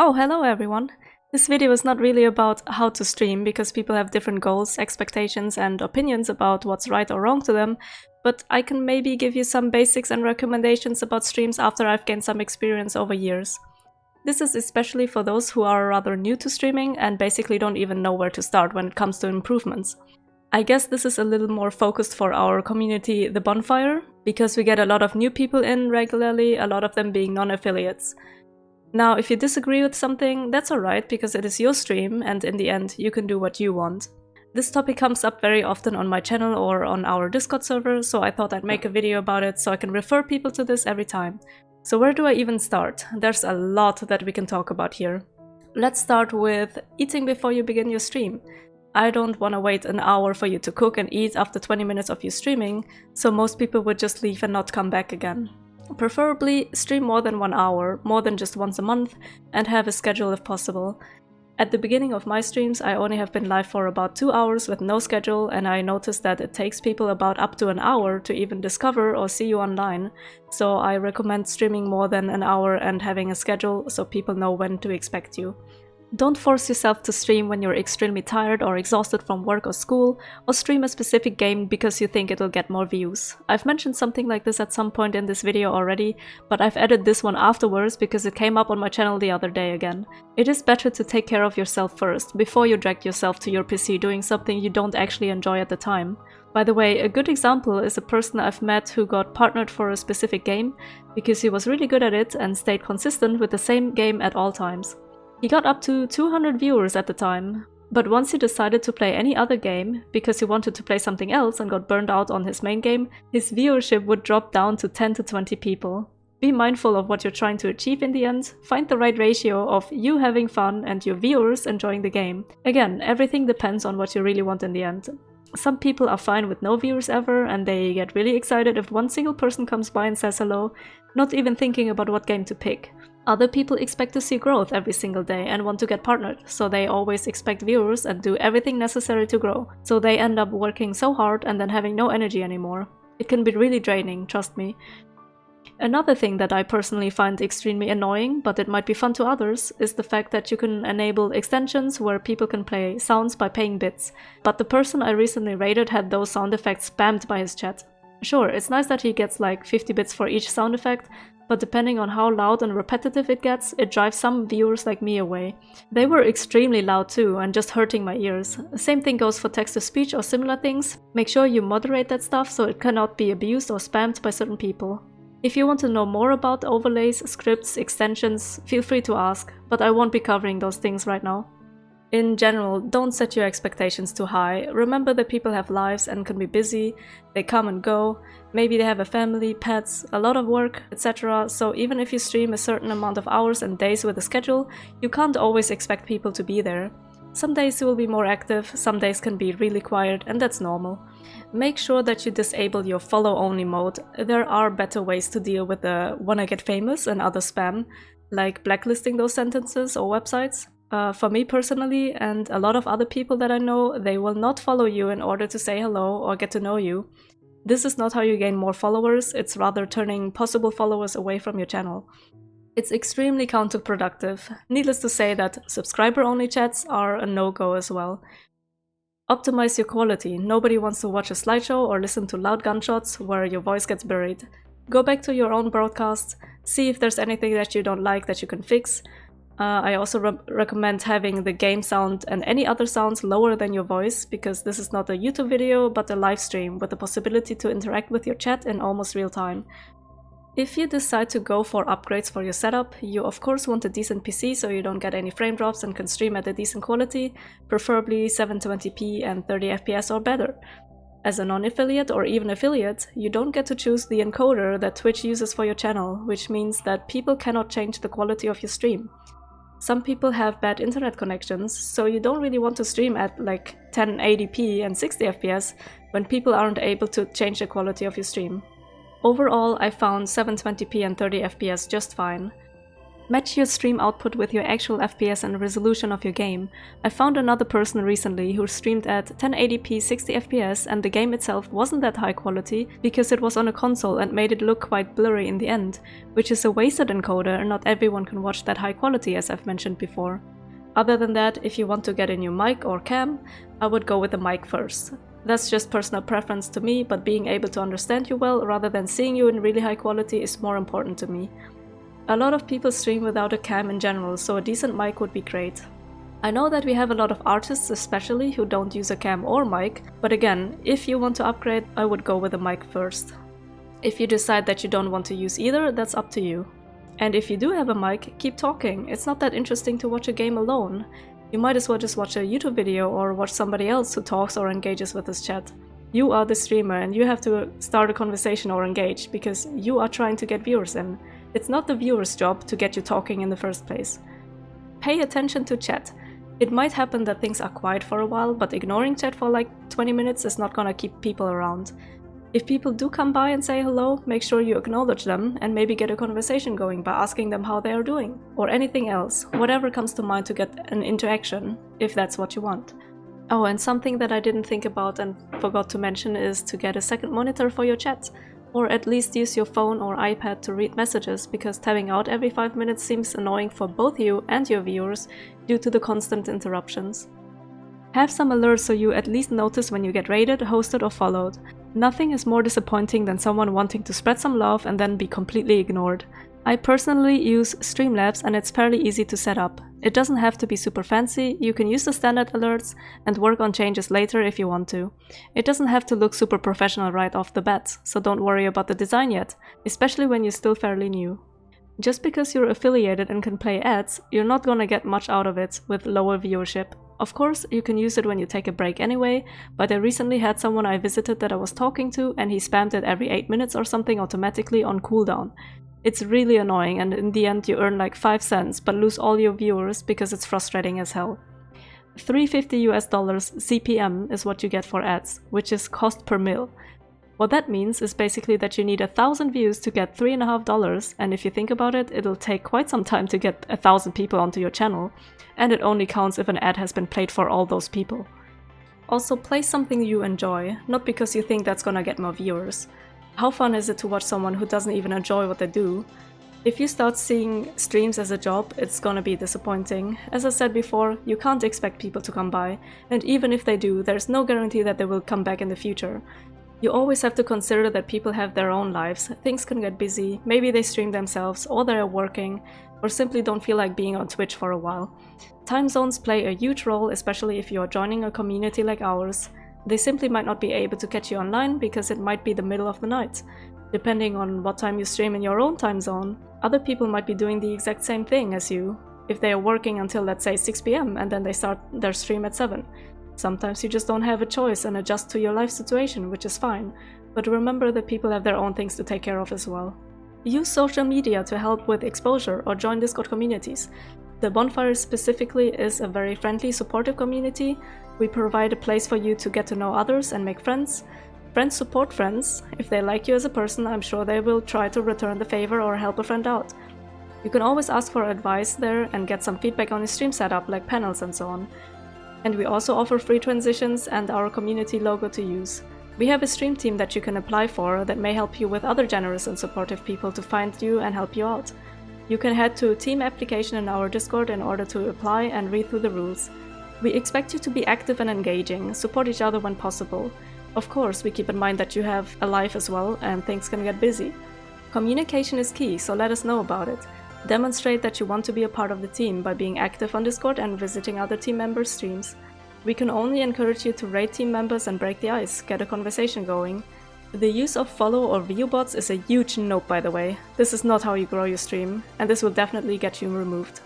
Oh, hello everyone! This video is not really about how to stream because people have different goals, expectations and opinions about what's right or wrong to them, but I can maybe give you some basics and recommendations about streams after I've gained some experience over years. This is especially for those who are rather new to streaming and basically don't even know where to start when it comes to improvements. I guess this is a little more focused for our community, the Bonfire, because we get a lot of new people in regularly, a lot of them being non-affiliates. Now, if you disagree with something, that's alright, because it is your stream, and in the end, you can do what you want. This topic comes up very often on my channel or on our Discord server, so I thought I'd make a video about it so I can refer people to this every time. So where do I even start? There's a lot that we can talk about here. Let's start with eating before you begin your stream. I don't want to wait an hour for you to cook and eat after 20 minutes of you streaming, so most people would just leave and not come back again. Preferably stream more than 1 hour, more than just once a month, and have a schedule if possible. At the beginning of my streams, I only have been live for about 2 hours with no schedule, and I noticed that it takes people about up to an hour to even discover or see you online, so I recommend streaming more than an hour and having a schedule so people know when to expect you. Don't force yourself to stream when you're extremely tired or exhausted from work or school, or stream a specific game because you think it'll get more views. I've mentioned something like this at some point in this video already, but I've added this one afterwards because it came up on my channel the other day again. It is better to take care of yourself first, before you drag yourself to your PC doing something you don't actually enjoy at the time. By the way, a good example is a person I've met who got partnered for a specific game because he was really good at it and stayed consistent with the same game at all times. He got up to 200 viewers at the time, but once he decided to play any other game, because he wanted to play something else and got burned out on his main game, his viewership would drop down to 10 to 20 people. Be mindful of what you're trying to achieve in the end, find the right ratio of you having fun and your viewers enjoying the game. Again, everything depends on what you really want in the end. Some people are fine with no viewers ever, and they get really excited if one single person comes by and says hello, not even thinking about what game to pick. Other people expect to see growth every single day and want to get partnered, so they always expect viewers and do everything necessary to grow, so they end up working so hard and then having no energy anymore. It can be really draining, trust me. Another thing that I personally find extremely annoying, but it might be fun to others, is the fact that you can enable extensions where people can play sounds by paying bits, but the person I recently raided had those sound effects spammed by his chat. Sure, it's nice that he gets like 50 bits for each sound effect, but depending on how loud and repetitive it gets, it drives some viewers like me away. They were extremely loud too, and just hurting my ears. Same thing goes for text-to-speech or similar things. Make sure you moderate that stuff so it cannot be abused or spammed by certain people. If you want to know more about overlays, scripts, extensions, feel free to ask, but I won't be covering those things right now. In general, don't set your expectations too high. Remember that people have lives and can be busy, they come and go, maybe they have a family, pets, a lot of work, etc. So even if you stream a certain amount of hours and days with a schedule, you can't always expect people to be there. Some days you will be more active, some days can be really quiet, and that's normal. Make sure that you disable your follow-only mode. There are better ways to deal with the wanna get famous and other spam, like blacklisting those sentences or websites. For me personally, and a lot of other people that I know, they will not follow you in order to say hello or get to know you. This is not how you gain more followers, it's rather turning possible followers away from your channel. It's extremely counterproductive. Needless to say that subscriber-only chats are a no-go as well. Optimize your quality. Nobody wants to watch a slideshow or listen to loud gunshots where your voice gets buried. Go back to your own broadcasts, see if there's anything that you don't like that you can fix. I also recommend having the game sound and any other sounds lower than your voice, because this is not a YouTube video but a live stream with the possibility to interact with your chat in almost real time. If you decide to go for upgrades for your setup, you of course want a decent PC so you don't get any frame drops and can stream at a decent quality, preferably 720p and 30 FPS or better. As a non-affiliate or even affiliate, you don't get to choose the encoder that Twitch uses for your channel, which means that people cannot change the quality of your stream. Some people have bad internet connections, so you don't really want to stream at like 1080p and 60 FPS when people aren't able to change the quality of your stream. Overall, I found 720p and 30 FPS just fine. Match your stream output with your actual FPS and resolution of your game. I found another person recently who streamed at 1080p 60 FPS and the game itself wasn't that high quality because it was on a console and made it look quite blurry in the end, which is a wasted encoder and not everyone can watch that high quality as I've mentioned before. Other than that, if you want to get a new mic or cam, I would go with the mic first. That's just personal preference to me, but being able to understand you well rather than seeing you in really high quality is more important to me. A lot of people stream without a cam in general, so a decent mic would be great. I know that we have a lot of artists especially who don't use a cam or mic, but again, if you want to upgrade, I would go with a mic first. If you decide that you don't want to use either, that's up to you. And if you do have a mic, keep talking. It's not that interesting to watch a game alone. You might as well just watch a YouTube video or watch somebody else who talks or engages with this chat. You are the streamer and you have to start a conversation or engage because you are trying to get viewers in. It's not the viewer's job to get you talking in the first place. Pay attention to chat. It might happen that things are quiet for a while, but ignoring chat for like 20 minutes is not gonna keep people around. If people do come by and say hello, make sure you acknowledge them and maybe get a conversation going by asking them how they are doing. Or anything else, whatever comes to mind to get an interaction, if that's what you want. Oh, and something that I didn't think about and forgot to mention is to get a second monitor for your chat. Or at least use your phone or iPad to read messages, because tabbing out every 5 minutes seems annoying for both you and your viewers due to the constant interruptions. Have some alerts so you at least notice when you get raided, hosted or followed. Nothing is more disappointing than someone wanting to spread some love and then be completely ignored. I personally use Streamlabs and it's fairly easy to set up. It doesn't have to be super fancy, you can use the standard alerts and work on changes later if you want to. It doesn't have to look super professional right off the bat, so don't worry about the design yet, especially when you're still fairly new. Just because you're affiliated and can play ads, you're not gonna get much out of it with lower viewership. Of course, you can use it when you take a break anyway, but I recently had someone I visited that I was talking to and he spammed it every 8 minutes or something automatically on cooldown. It's really annoying and in the end you earn like 5 cents but lose all your viewers because it's frustrating as hell. $350 CPM is what you get for ads, which is cost per mil. What that means is basically that you need 1,000 views to get $3.50, and if you think about it, it'll take quite some time to get 1,000 people onto your channel, and it only counts if an ad has been played for all those people. Also, play something you enjoy, not because you think that's gonna get more viewers. How fun is it to watch someone who doesn't even enjoy what they do? If you start seeing streams as a job, it's gonna be disappointing. As I said before, you can't expect people to come by, and even if they do, there's no guarantee that they will come back in the future. You always have to consider that people have their own lives, things can get busy, maybe they stream themselves, or they're working, or simply don't feel like being on Twitch for a while. Time zones play a huge role, especially if you are joining a community like ours. They simply might not be able to catch you online because it might be the middle of the night. Depending on what time you stream in your own time zone, other people might be doing the exact same thing as you, if they are working until let's say 6 PM and then they start their stream at 7. Sometimes you just don't have a choice and adjust to your life situation, which is fine, but remember that people have their own things to take care of as well. Use social media to help with exposure or join Discord communities. The Bonfire specifically is a very friendly, supportive community. We provide a place for you to get to know others and make friends. Friends support friends. If they like you as a person, I'm sure they will try to return the favor or help a friend out. You can always ask for advice there and get some feedback on your stream setup, like panels and so on. And we also offer free transitions and our community logo to use. We have a stream team that you can apply for that may help you with other generous and supportive people to find you and help you out. You can head to team application in our Discord in order to apply and read through the rules. We expect you to be active and engaging, support each other when possible. Of course, we keep in mind that you have a life as well and things can get busy. Communication is key, so let us know about it. Demonstrate that you want to be a part of the team by being active on Discord and visiting other team members' streams. We can only encourage you to rate team members and break the ice, get a conversation going. The use of follow or view bots is a huge nope, by the way. This is not how you grow your stream, and this will definitely get you removed.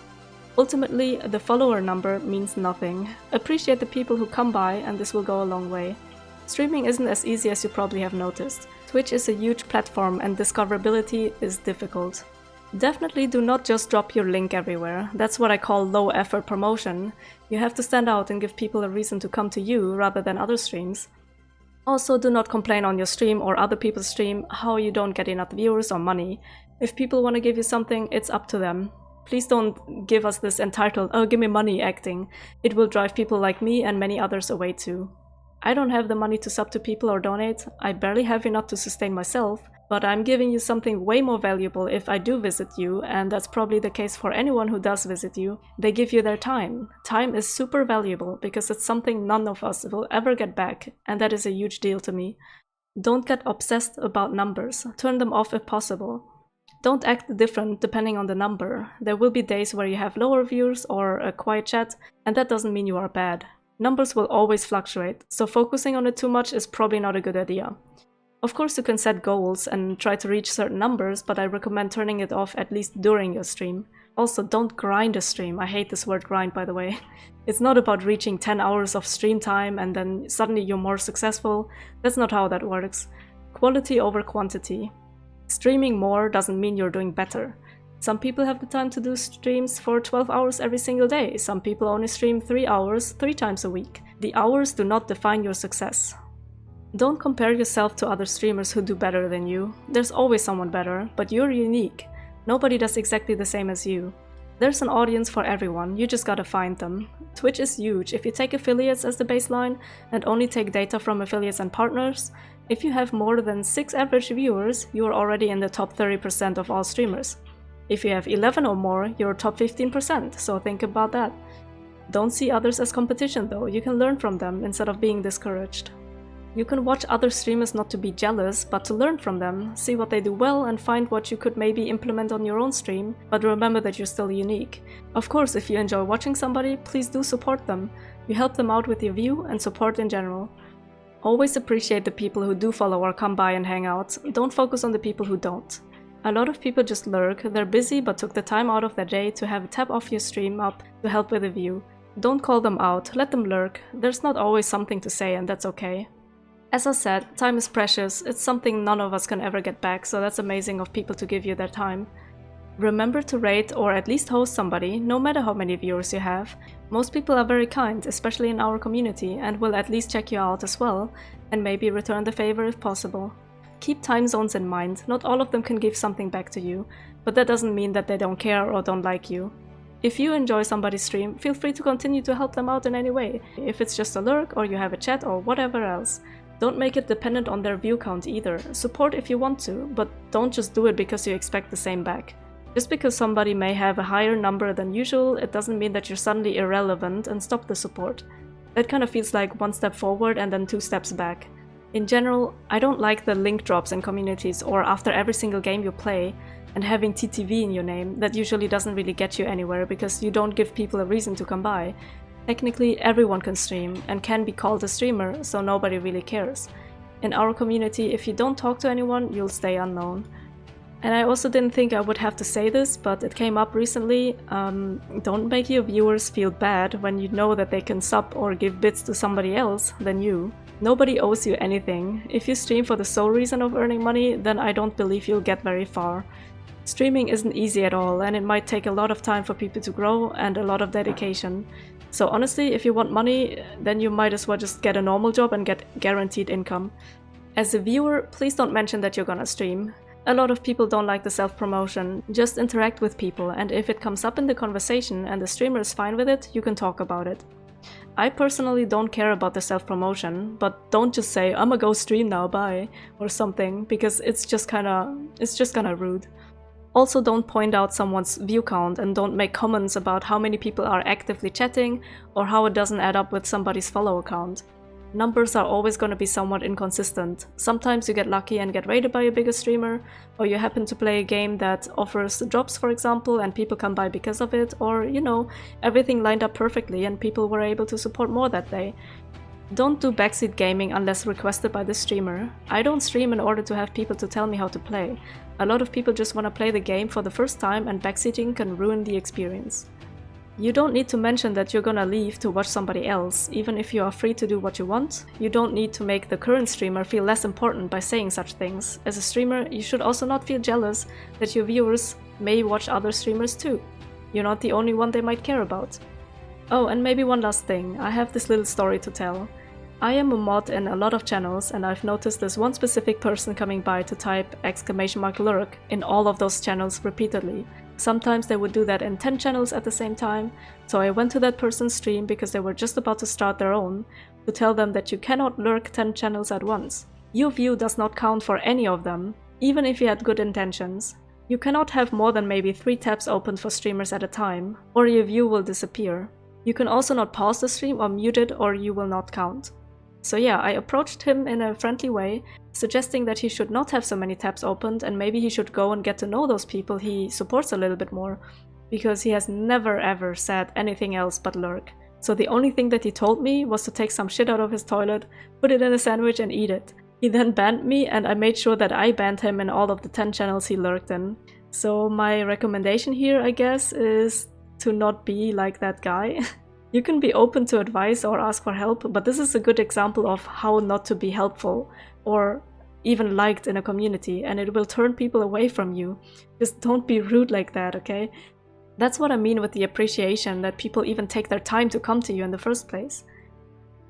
Ultimately, the follower number means nothing. Appreciate the people who come by, and this will go a long way. Streaming isn't as easy as you probably have noticed. Twitch is a huge platform and discoverability is difficult. Definitely do not just drop your link everywhere. That's what I call low effort promotion. You have to stand out and give people a reason to come to you rather than other streams. Also, do not complain on your stream or other people's stream how you don't get enough viewers or money. If people want to give you something, it's up to them. Please don't give us this entitled, oh, give me money acting. It will drive people like me and many others away too. I don't have the money to sub to people or donate, I barely have enough to sustain myself, but I'm giving you something way more valuable if I do visit you, and that's probably the case for anyone who does visit you. They give you their time. Time is super valuable because it's something none of us will ever get back, and that is a huge deal to me. Don't get obsessed about numbers. Turn them off if possible. Don't act different depending on the number. There will be days where you have lower viewers or a quiet chat, and that doesn't mean you are bad. Numbers will always fluctuate, so focusing on it too much is probably not a good idea. Of course you can set goals and try to reach certain numbers, but I recommend turning it off at least during your stream. Also, don't grind a stream. I hate this word grind, by the way. It's not about reaching 10 hours of stream time and then suddenly you're more successful. That's not how that works. Quality over quantity. Streaming more doesn't mean you're doing better. Some people have the time to do streams for 12 hours every single day. Some people only stream 3 hours 3 times a week. The hours do not define your success. Don't compare yourself to other streamers who do better than you. There's always someone better, but you're unique. Nobody does exactly the same as you. There's an audience for everyone, you just gotta find them. Twitch is huge. If you take affiliates as the baseline and only take data from affiliates and partners, if you have more than 6 average viewers, you are already in the top 30% of all streamers. If you have 11 or more, you're top 15%, so think about that. Don't see others as competition though, you can learn from them instead of being discouraged. You can watch other streamers not to be jealous, but to learn from them, see what they do well and find what you could maybe implement on your own stream, but remember that you're still unique. Of course, if you enjoy watching somebody, please do support them. You help them out with your view and support in general. Always appreciate the people who do follow or come by and hang out, don't focus on the people who don't. A lot of people just lurk, they're busy but took the time out of their day to have a tab off your stream up to help with the view. Don't call them out, let them lurk, there's not always something to say and that's okay. As I said, time is precious, it's something none of us can ever get back, so that's amazing of people to give you their time. Remember to rate or at least host somebody, no matter how many viewers you have. Most people are very kind, especially in our community, and will at least check you out as well, and maybe return the favor if possible. Keep time zones in mind, not all of them can give something back to you, but that doesn't mean that they don't care or don't like you. If you enjoy somebody's stream, feel free to continue to help them out in any way, if it's just a lurk or you have a chat or whatever else. Don't make it dependent on their view count either. Support if you want to, but don't just do it because you expect the same back. Just because somebody may have a higher number than usual, it doesn't mean that you're suddenly irrelevant and stop the support. That kind of feels like 1 step forward and then 2 steps back. In general, I don't like the link drops in communities or after every single game you play and having TTV in your name. That usually doesn't really get you anywhere because you don't give people a reason to come by. Technically, everyone can stream and can be called a streamer, so nobody really cares. In our community, if you don't talk to anyone, you'll stay unknown. And I also didn't think I would have to say this, but it came up recently. Don't make your viewers feel bad when you know that they can sub or give bits to somebody else than you. Nobody owes you anything. If you stream for the sole reason of earning money, then I don't believe you'll get very far. Streaming isn't easy at all, and it might take a lot of time for people to grow and a lot of dedication. So honestly, if you want money, then you might as well just get a normal job and get guaranteed income. As a viewer, please don't mention that you're gonna stream. A lot of people don't like the self-promotion. Just interact with people, and if it comes up in the conversation and the streamer is fine with it, you can talk about it. I personally don't care about the self-promotion, but don't just say, "I'ma go stream now, bye," or something, because it's just kinda rude. Also, don't point out someone's view count and don't make comments about how many people are actively chatting or how it doesn't add up with somebody's follower count. Numbers are always going to be somewhat inconsistent. Sometimes you get lucky and get rated by a bigger streamer, or you happen to play a game that offers drops, for example, and people come by because of it, or, you know, everything lined up perfectly and people were able to support more that day. Don't do backseat gaming unless requested by the streamer. I don't stream in order to have people to tell me how to play. A lot of people just want to play the game for the first time, and backseating can ruin the experience. You don't need to mention that you're gonna leave to watch somebody else, even if you are free to do what you want. You don't need to make the current streamer feel less important by saying such things. As a streamer, you should also not feel jealous that your viewers may watch other streamers too. You're not the only one they might care about. Oh, and maybe one last thing, I have this little story to tell. I am a mod in a lot of channels, and I've noticed this one specific person coming by to type !lurk in all of those channels repeatedly. Sometimes they would do that in 10 channels at the same time, so I went to that person's stream because they were just about to start their own, to tell them that you cannot lurk 10 channels at once. Your view does not count for any of them, even if you had good intentions. You cannot have more than maybe 3 tabs open for streamers at a time, or your view will disappear. You can also not pause the stream or mute it, or you will not count. So yeah, I approached him in a friendly way, suggesting that he should not have so many tabs opened and maybe he should go and get to know those people he supports a little bit more, because he has never ever said anything else but lurk. So the only thing that he told me was to take some shit out of his toilet, put it in a sandwich and eat it. He then banned me and I made sure that I banned him in all of the 10 channels he lurked in. So my recommendation here, I guess, is to not be like that guy. You can be open to advice or ask for help, but this is a good example of how not to be helpful or even liked in a community, and it will turn people away from you. Just don't be rude like that, okay? That's what I mean with the appreciation, that people even take their time to come to you in the first place.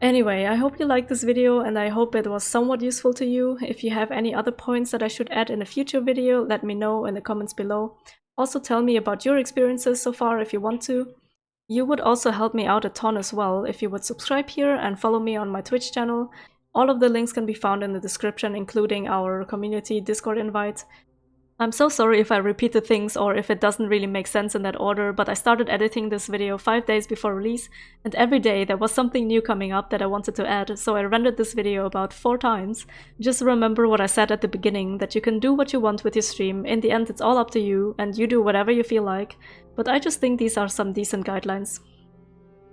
Anyway, I hope you liked this video and I hope it was somewhat useful to you. If you have any other points that I should add in a future video, let me know in the comments below. Also tell me about your experiences so far if you want to. You would also help me out a ton as well if you would subscribe here and follow me on my Twitch channel. All of the links can be found in the description, including our community Discord invite. I'm so sorry if I repeated things or if it doesn't really make sense in that order, but I started editing this video 5 days before release, and every day there was something new coming up that I wanted to add, so I rendered this video about 4 times. Just remember what I said at the beginning, that you can do what you want with your stream. In the end, it's all up to you, and you do whatever you feel like, but I just think these are some decent guidelines.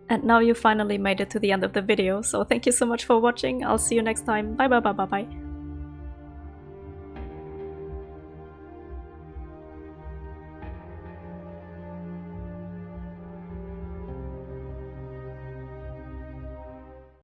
And now you finally made it to the end of the video, so thank you so much for watching. I'll see you next time. Bye bye bye bye bye.